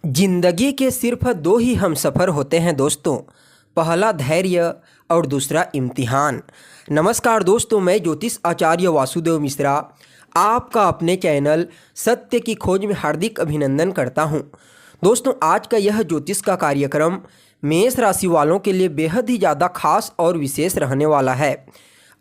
जिंदगी के सिर्फ दो ही हमसफ़र होते हैं दोस्तों। पहला धैर्य और दूसरा इम्तिहान। नमस्कार दोस्तों, मैं ज्योतिष आचार्य वासुदेव मिश्रा आपका अपने चैनल सत्य की खोज में हार्दिक अभिनंदन करता हूं। दोस्तों, आज का यह ज्योतिष का कार्यक्रम मेष राशि वालों के लिए बेहद ही ज़्यादा खास और विशेष रहने वाला है।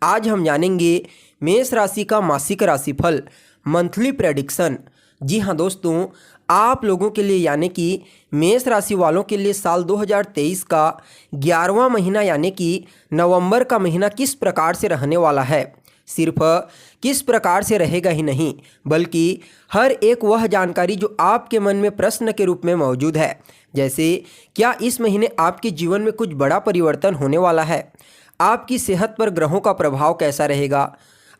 आज हम जानेंगे मेष राशि का मासिक राशिफल, मंथली प्रेडिक्शन। जी हाँ दोस्तों, आप लोगों के लिए यानी कि मेष राशि वालों के लिए साल 2023 का 11वां महीना यानी कि नवंबर का महीना किस प्रकार से रहने वाला है। सिर्फ किस प्रकार से रहेगा ही नहीं, बल्कि हर एक वह जानकारी जो आपके मन में प्रश्न के रूप में मौजूद है, जैसे क्या इस महीने आपके जीवन में कुछ बड़ा परिवर्तन होने वाला है, आपकी सेहत पर ग्रहों का प्रभाव कैसा रहेगा,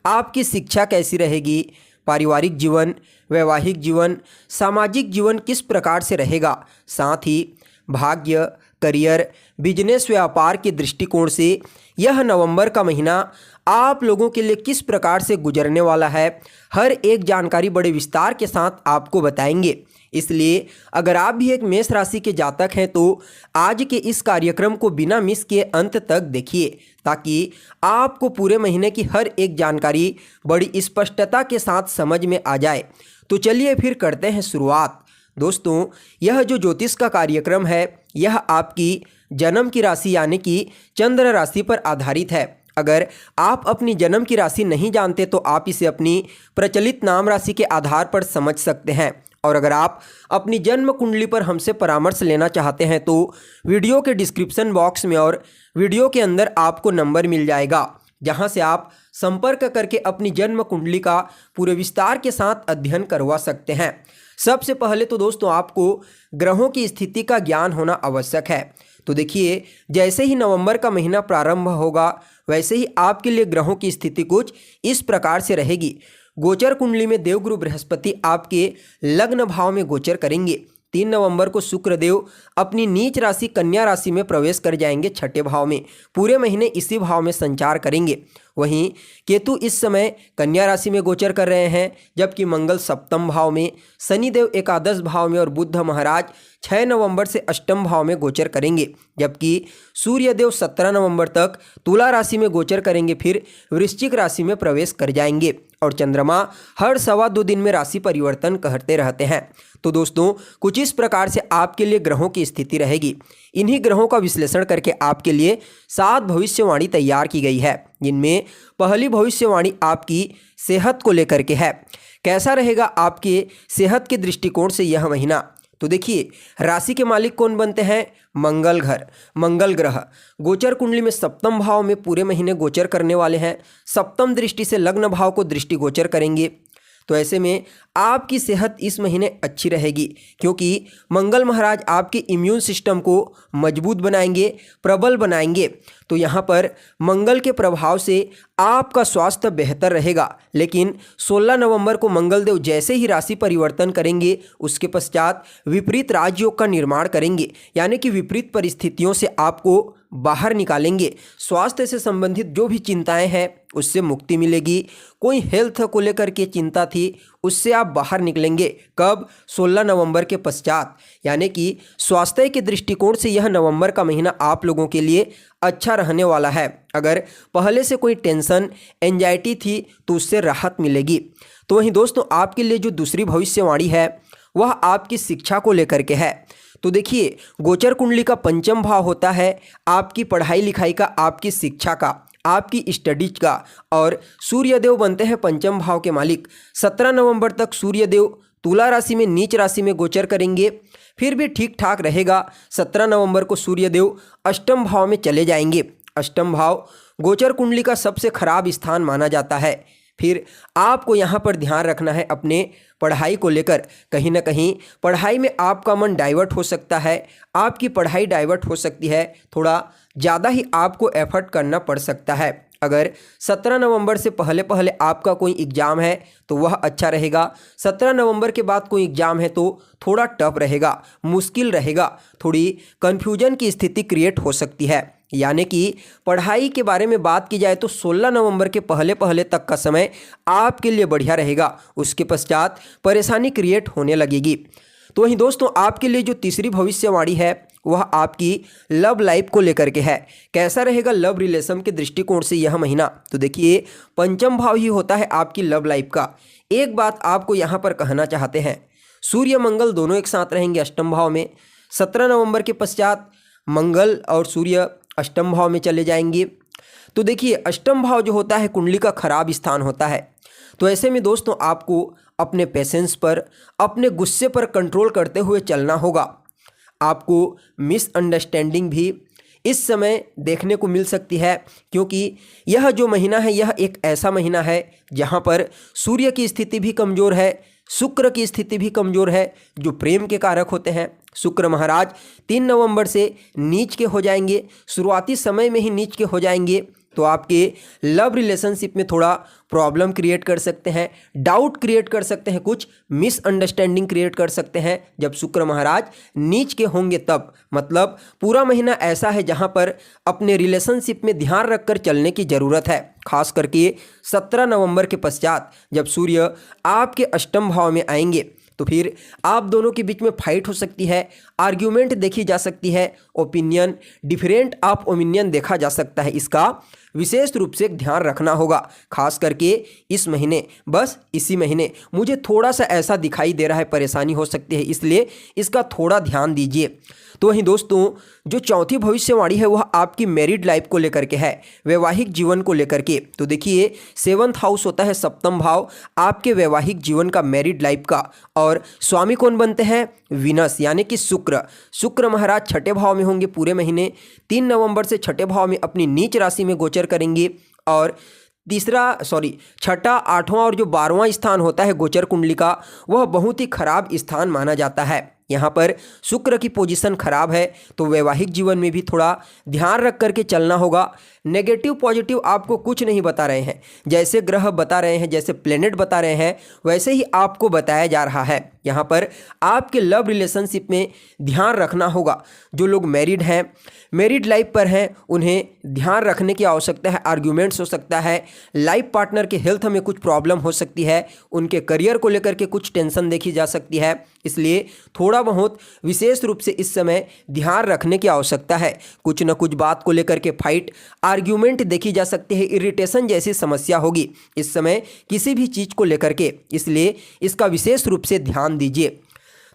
आपकी शिक्षा कैसी रहेगी, पारिवारिक जीवन, वैवाहिक जीवन, सामाजिक जीवन किस प्रकार से रहेगा, साथ ही भाग्य, करियर, बिजनेस, व्यापार के दृष्टिकोण से यह नवंबर का महीना आप लोगों के लिए किस प्रकार से गुजरने वाला है, हर एक जानकारी बड़े विस्तार के साथ आपको बताएंगे। इसलिए अगर आप भी एक मेष राशि के जातक हैं तो आज के इस कार्यक्रम को बिना मिस किए अंत तक देखिए, ताकि आपको पूरे महीने की हर एक जानकारी बड़ी स्पष्टता के साथ समझ में आ जाए। तो चलिए फिर करते हैं शुरुआत। दोस्तों, यह जो ज्योतिष का कार्यक्रम है यह आपकी जन्म की राशि यानी कि चंद्र राशि पर आधारित है। अगर आप अपनी जन्म की राशि नहीं जानते तो आप इसे अपनी प्रचलित नाम राशि के आधार पर समझ सकते हैं। और अगर आप अपनी जन्म कुंडली पर हमसे परामर्श लेना चाहते हैं तो वीडियो के डिस्क्रिप्शन बॉक्स में और वीडियो के अंदर आपको नंबर मिल जाएगा, जहां से आप संपर्क करके अपनी जन्म कुंडली का पूरे विस्तार के साथ अध्ययन करवा सकते हैं। सबसे पहले तो दोस्तों आपको ग्रहों की स्थिति का ज्ञान होना आवश्यक है। तो देखिए, जैसे ही नवंबर का महीना प्रारंभ होगा वैसे ही आपके लिए ग्रहों की स्थिति कुछ इस प्रकार से रहेगी। गोचर कुंडली में देवगुरु बृहस्पति आपके लग्न भाव में गोचर करेंगे। 3 नवंबर को शुक्रदेव अपनी नीच राशि कन्या राशि में प्रवेश कर जाएंगे छठे भाव में, पूरे महीने इसी भाव में संचार करेंगे। वहीं केतु इस समय कन्या राशि में गोचर कर रहे हैं, जबकि मंगल सप्तम भाव में, शनिदेव एकादश भाव में और बुध महाराज 6 नवंबर से अष्टम भाव में गोचर करेंगे, जबकि सूर्यदेव 17 नवंबर तक तुला राशि में गोचर करेंगे, फिर वृश्चिक राशि में प्रवेश कर जाएंगे। और चंद्रमा हर 2.25 दिन में राशि परिवर्तन करते रहते हैं। तो दोस्तों, कुछ इस प्रकार से आपके लिए ग्रहों की स्थिति रहेगी। इन्हीं ग्रहों का विश्लेषण करके आपके लिए 7 भविष्यवाणी तैयार की गई है, जिनमें पहली भविष्यवाणी आपकी सेहत को लेकर के है। कैसा रहेगा आपके सेहत के दृष्टिकोण से यह महीना। तो देखिए, राशि के मालिक कौन बनते हैं? मंगल ग्रह गोचर कुंडली में सप्तम भाव में पूरे महीने गोचर करने वाले हैं। सप्तम दृष्टि से लग्न भाव को दृष्टि गोचर करेंगे। तो ऐसे में आपकी सेहत इस महीने अच्छी रहेगी, क्योंकि मंगल महाराज आपके इम्यून सिस्टम को मजबूत बनाएंगे, प्रबल बनाएंगे। तो यहाँ पर मंगल के प्रभाव से आपका स्वास्थ्य बेहतर रहेगा। लेकिन 16 नवंबर को मंगल देव जैसे ही राशि परिवर्तन करेंगे उसके पश्चात विपरीत राजयोग का निर्माण करेंगे, यानी कि विपरीत परिस्थितियों से आपको बाहर निकालेंगे। स्वास्थ्य से संबंधित जो भी चिंताएं हैं उससे मुक्ति मिलेगी। कोई हेल्थ को लेकर के चिंता थी उससे आप बाहर निकलेंगे। कब? 16 नवंबर के पश्चात। यानी कि स्वास्थ्य के दृष्टिकोण से यह नवंबर का महीना आप लोगों के लिए अच्छा रहने वाला है। अगर पहले से कोई टेंशन, एंजाइटी थी तो उससे राहत मिलेगी। तो वहीं दोस्तों आपके लिए जो दूसरी भविष्यवाणी है वह आपकी शिक्षा को लेकर के है। तो देखिए, गोचर कुंडली का पंचम भाव होता है आपकी पढ़ाई लिखाई का, आपकी शिक्षा का, आपकी स्टडीज का, और सूर्यदेव बनते हैं पंचम भाव के मालिक। 17 नवंबर तक सूर्यदेव तुला राशि में नीच राशि में गोचर करेंगे, फिर भी ठीक ठाक रहेगा। 17 नवंबर को सूर्यदेव अष्टम भाव में चले जाएंगे। अष्टम भाव गोचर कुंडली का सबसे खराब स्थान माना जाता है। फिर आपको यहाँ पर ध्यान रखना है अपने पढ़ाई को लेकर। कहीं ना कहीं पढ़ाई में आपका मन डाइवर्ट हो सकता है, आपकी पढ़ाई डाइवर्ट हो सकती है, थोड़ा ज़्यादा ही आपको एफर्ट करना पड़ सकता है। अगर 17 नवंबर से पहले पहले आपका कोई एग्ज़ाम है तो वह अच्छा रहेगा। 17 नवंबर के बाद कोई एग्ज़ाम है तो थोड़ा टफ रहेगा, मुश्किल रहेगा, थोड़ी कन्फ्यूजन की स्थिति क्रिएट हो सकती है। यानी कि पढ़ाई के बारे में बात की जाए तो 16 नवंबर के पहले पहले तक का समय आपके लिए बढ़िया रहेगा। उसके पश्चात परेशानी क्रिएट होने लगेगी। तो वहीं दोस्तों आपके लिए जो तीसरी भविष्यवाणी है वह आपकी लव लाइफ को लेकर के है। कैसा रहेगा लव रिलेशन के दृष्टिकोण से यह महीना? तो देखिए पंचम भाव ही होता है आपकी लव लाइफ का। एक बात आपको यहाँ पर कहना चाहते हैं, सूर्य मंगल दोनों एक साथ रहेंगे अष्टम भाव में। 17 नवंबर के पश्चात मंगल और सूर्य अष्टम भाव में चले जाएंगे। तो देखिए अष्टम भाव जो होता है कुंडली का खराब स्थान होता है। तो ऐसे में दोस्तों आपको अपने पेशेंस पर, अपने गुस्से पर कंट्रोल करते हुए चलना होगा। आपको मिसअंडरस्टैंडिंग भी इस समय देखने को मिल सकती है, क्योंकि यह जो महीना है यह एक ऐसा महीना है जहां पर सूर्य की स्थिति भी कमज़ोर है, शुक्र की स्थिति भी कमज़ोर है, जो प्रेम के कारक होते हैं। शुक्र महाराज 3 नवंबर से नीच के हो जाएंगे, शुरुआती समय में ही नीच के हो जाएंगे। तो आपके लव रिलेशनशिप में थोड़ा प्रॉब्लम क्रिएट कर सकते हैं, डाउट क्रिएट कर सकते हैं, कुछ मिसअंडरस्टैंडिंग क्रिएट कर सकते हैं जब शुक्र महाराज नीच के होंगे तब। मतलब पूरा महीना ऐसा है जहां पर अपने रिलेशनशिप में ध्यान रखकर चलने की ज़रूरत है, खास करके 17 नवंबर के पश्चात जब सूर्य आपके अष्टम भाव में आएंगे तो फिर आप दोनों के बीच में फाइट हो सकती है, आर्ग्यूमेंट देखी जा सकती है, ओपिनियन डिफरेंट ऑफ ओपिनियन देखा जा सकता है। इसका विशेष रूप से ध्यान रखना होगा, खास करके इस महीने। बस इसी महीने मुझे थोड़ा सा ऐसा दिखाई दे रहा है, परेशानी हो सकती है, इसलिए इसका थोड़ा ध्यान दीजिए। तो वहीं दोस्तों जो चौथी भविष्यवाणी है वह आपकी मैरिड लाइफ को लेकर के है, वैवाहिक जीवन को लेकर के। तो देखिए 7th हाउस होता है सप्तम भाव आपके वैवाहिक जीवन का, मैरिड लाइफ का, और स्वामी कौन बनते हैं? विनस यानी कि शुक्र। शुक्र महाराज छठे भाव में होंगे पूरे महीने। 3 नवंबर से छठे भाव में अपनी नीच राशि में गोचर करेंगे, और छठा, आठवां और जो 12वां स्थान होता है गोचर कुंडली का वह बहुत ही खराब स्थान माना जाता है। यहाँ पर शुक्र की पोजीशन खराब है, तो वैवाहिक जीवन में भी थोड़ा ध्यान रख करके चलना होगा। नेगेटिव पॉजिटिव आपको कुछ नहीं बता रहे हैं, जैसे ग्रह बता रहे हैं, जैसे प्लेनेट बता रहे हैं, वैसे ही आपको बताया जा रहा है। यहाँ पर आपके लव रिलेशनशिप में ध्यान रखना होगा। जो लोग मैरिड हैं, मैरिड लाइफ पर हैं, उन्हें ध्यान रखने की आवश्यकता है। आर्ग्यूमेंट्स हो सकता है, लाइफ पार्टनर के हेल्थ में कुछ प्रॉब्लम हो सकती है, उनके करियर को लेकर के कुछ टेंशन देखी जा सकती है, इसलिए थोड़ा बहुत विशेष रूप से इस समय ध्यान रखने की आवश्यकता है। कुछ न कुछ बात को लेकर के फाइट, आर्ग्यूमेंट देखी जा सकती है, इरिटेशन जैसी समस्या होगी इस समय किसी भी चीज़ को लेकर के, इसलिए इसका विशेष रूप से ध्यान दीजिए।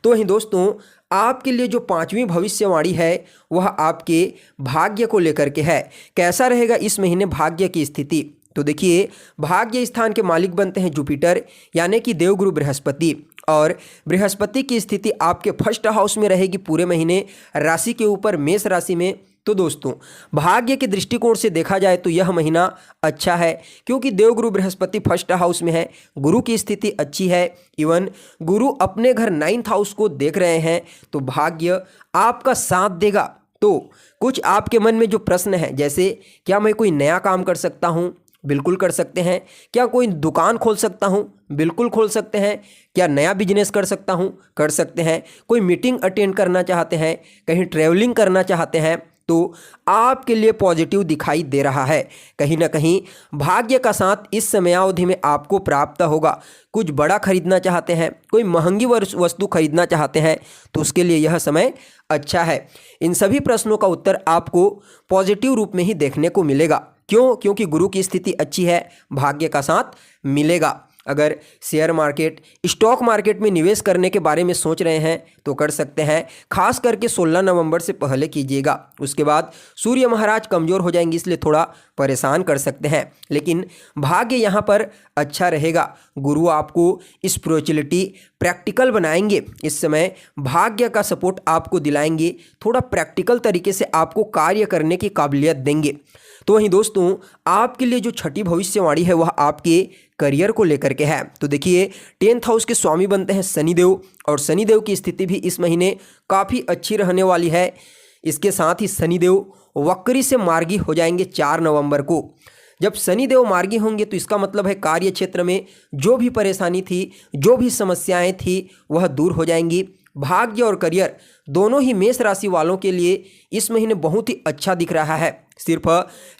तो वहीं दोस्तों आपके लिए जो पांचवी भविष्यवाणी है वह आपके भाग्य को लेकर के है। कैसा रहेगा इस महीने भाग्य की स्थिति? तो देखिए भाग्य स्थान के मालिक बनते हैं जुपिटर यानी कि देवगुरु बृहस्पति, और बृहस्पति की स्थिति आपके फर्स्ट हाउस में रहेगी पूरे महीने, राशि के ऊपर मेष राशि में। तो दोस्तों भाग्य के दृष्टिकोण से देखा जाए तो यह महीना अच्छा है, क्योंकि देवगुरु बृहस्पति फर्स्ट हाउस में है, गुरु की स्थिति अच्छी है, इवन गुरु अपने घर 9th हाउस को देख रहे हैं, तो भाग्य आपका साथ देगा। तो कुछ आपके मन में जो प्रश्न है, जैसे क्या मैं कोई नया काम कर सकता हूँ? बिल्कुल कर सकते हैं। क्या कोई दुकान खोल सकता हूँ? बिल्कुल खोल सकते हैं। क्या नया बिजनेस कर सकता हूँ? कर सकते हैं। कोई मीटिंग अटेंड करना चाहते हैं, कहीं ट्रैवलिंग करना चाहते हैं, तो आपके लिए पॉजिटिव दिखाई दे रहा है। कहीं ना कहीं भाग्य का साथ इस समयावधि में आपको प्राप्त होगा। कुछ बड़ा खरीदना चाहते हैं, कोई महंगी वस्तु खरीदना चाहते हैं, तो उसके लिए यह समय अच्छा है। इन सभी प्रश्नों का उत्तर आपको पॉजिटिव रूप में ही देखने को मिलेगा। क्यों? क्योंकि गुरु की स्थिति अच्छी है, भाग्य का साथ मिलेगा। अगर शेयर मार्केट, स्टॉक मार्केट में निवेश करने के बारे में सोच रहे हैं तो कर सकते हैं, खास करके 16 नवंबर से पहले कीजिएगा। उसके बाद सूर्य महाराज कमज़ोर हो जाएंगे, इसलिए थोड़ा परेशान कर सकते हैं, लेकिन भाग्य यहाँ पर अच्छा रहेगा। गुरु आपको स्पिरिचुअलिटी प्रैक्टिकल बनाएंगे, इस समय भाग्य का सपोर्ट आपको दिलाएंगे, थोड़ा प्रैक्टिकल तरीके से आपको कार्य करने की काबिलियत देंगे। तो वहीं दोस्तों आपके लिए जो छठी भविष्यवाणी है वह आपके करियर को लेकर के है। तो देखिए 10th हाउस के स्वामी बनते हैं शनिदेव, और शनिदेव की स्थिति भी इस महीने काफ़ी अच्छी रहने वाली है। इसके साथ ही शनिदेव वक्री से मार्गी हो जाएंगे 4 नवंबर को। जब शनिदेव मार्गी होंगे तो इसका मतलब है कार्य क्षेत्र में जो भी परेशानी थी, जो भी समस्याएं थी, वह दूर हो जाएंगी। भाग्य और करियर दोनों ही मेष राशि वालों के लिए इस महीने बहुत ही अच्छा दिख रहा है। सिर्फ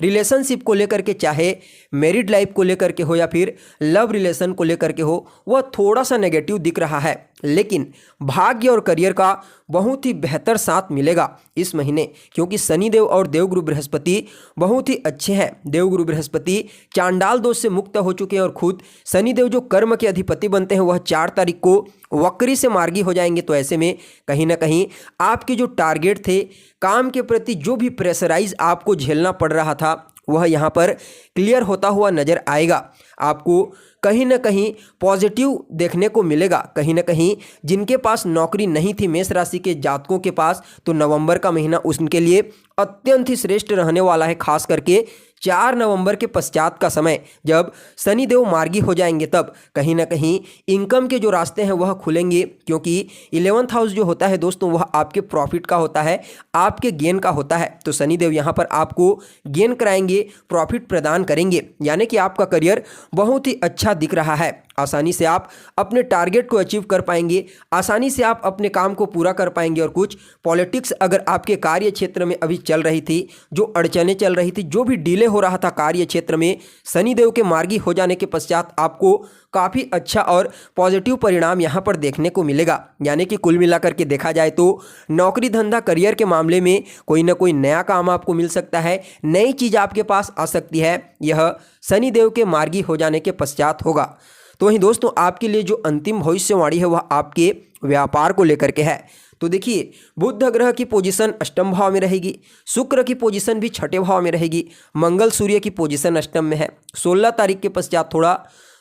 रिलेशनशिप को लेकर के, चाहे मैरिड लाइफ को लेकर के हो या फिर लव रिलेशन को लेकर के हो, वह थोड़ा सा नेगेटिव दिख रहा है। लेकिन भाग्य और करियर का बहुत ही बेहतर साथ मिलेगा इस महीने, क्योंकि शनिदेव और देवगुरु बृहस्पति बहुत ही अच्छे हैं। देवगुरु बृहस्पति चांडाल दोष से मुक्त हो चुके हैं और खुद शनिदेव जो कर्म के अधिपति बनते हैं वह 4 तारीख को वक्री से मार्गी हो जाएंगे। तो ऐसे में कहीं ना कहीं आपके जो टारगेट थे, काम के प्रति जो भी प्रेशराइज आपको झेलना पड़ रहा था, वह यहाँ पर क्लियर होता हुआ नजर आएगा। आपको कहीं ना कहीं पॉजिटिव देखने को मिलेगा। कहीं ना कहीं जिनके पास नौकरी नहीं थी मेष राशि के जातकों के पास, तो नवंबर का महीना उनके लिए अत्यंत ही श्रेष्ठ रहने वाला है। खास करके 4 नवंबर के पश्चात का समय जब शनिदेव मार्गी हो जाएंगे, तब कहीं ना कहीं इनकम के जो रास्ते हैं वह खुलेंगे, क्योंकि 11th हाउस जो होता है दोस्तों वह आपके प्रॉफिट का होता है, आपके गेन का होता है। तो शनिदेव यहाँ पर आपको गेन कराएंगे, प्रॉफिट प्रदान करेंगे, यानी कि आपका करियर बहुत ही अच्छा दिख रहा है। आसानी से आप अपने टारगेट को अचीव कर पाएंगे, आसानी से आप अपने काम को पूरा कर पाएंगे। और कुछ पॉलिटिक्स अगर आपके कार्य क्षेत्र में अभी चल रही थी, जो अड़चनें चल रही थी, जो भी डिले हो रहा था कार्य क्षेत्र में, शनिदेव के मार्गी हो जाने के पश्चात आपको काफ़ी अच्छा और पॉजिटिव परिणाम यहाँ पर देखने को मिलेगा। यानी कि कुल मिलाकर के देखा जाए तो नौकरी धंधा करियर के मामले में कोई ना कोई नया काम आपको मिल सकता है, नई चीज़ आपके पास आ सकती है। यह शनिदेव के मार्गी हो जाने के पश्चात होगा। तो वहीं दोस्तों आपके लिए जो अंतिम भविष्यवाणी है वह आपके व्यापार को लेकर के है। तो देखिए, बुध ग्रह की पोजीशन अष्टम भाव में रहेगी, शुक्र की पोजीशन भी छठे भाव में रहेगी, मंगल सूर्य की पोजीशन अष्टम में है 16 तारीख के पश्चात थोड़ा।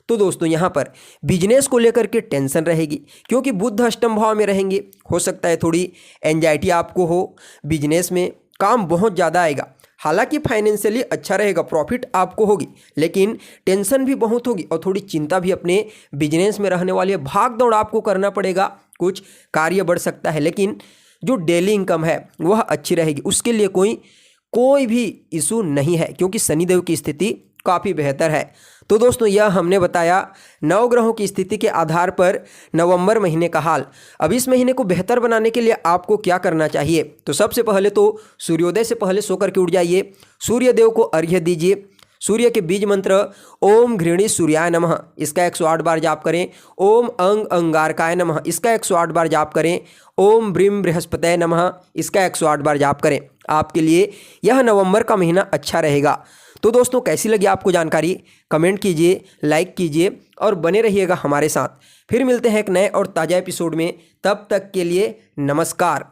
तो दोस्तों यहाँ पर बिजनेस को लेकर के टेंशन रहेगी, क्योंकि बुध अष्टम भाव में रहेंगे। हो सकता है थोड़ी एंजाइटी आपको हो, बिजनेस में काम बहुत ज़्यादा आएगा। हालांकि फाइनेंशियली अच्छा रहेगा, प्रॉफिट आपको होगी, लेकिन टेंशन भी बहुत होगी और थोड़ी चिंता भी अपने बिजनेस में रहने वाली है। भाग दौड़ आपको करना पड़ेगा, कुछ कार्य बढ़ सकता है, लेकिन जो डेली इनकम है वह अच्छी रहेगी। उसके लिए कोई भी इशू नहीं है, क्योंकि शनिदेव की स्थिति काफ़ी बेहतर है। तो दोस्तों यह हमने बताया 9 ग्रहों की स्थिति के आधार पर नवंबर महीने का हाल। अब इस महीने को बेहतर बनाने के लिए आपको क्या करना चाहिए? तो सबसे पहले तो सूर्योदय से पहले सो करके उठ जाइए, सूर्य देव को अर्घ्य दीजिए। सूर्य के बीज मंत्र ओम घृणी सूर्याय नमः, इसका 108 बार जाप करें। ओम अंग अंगारकाय नमः, इसका 108 बार जाप करें। ओम ब्रीम बृहस्पतये नमः, इसका 108 बार जाप करें। आपके लिए यह नवंबर का महीना अच्छा रहेगा। तो दोस्तों कैसी लगी आपको जानकारी? कमेंट कीजिए, लाइक कीजिए और बने रहिएगा हमारे साथ। फिर मिलते हैं एक नए और ताज़ा एपिसोड में। तब तक के लिए नमस्कार।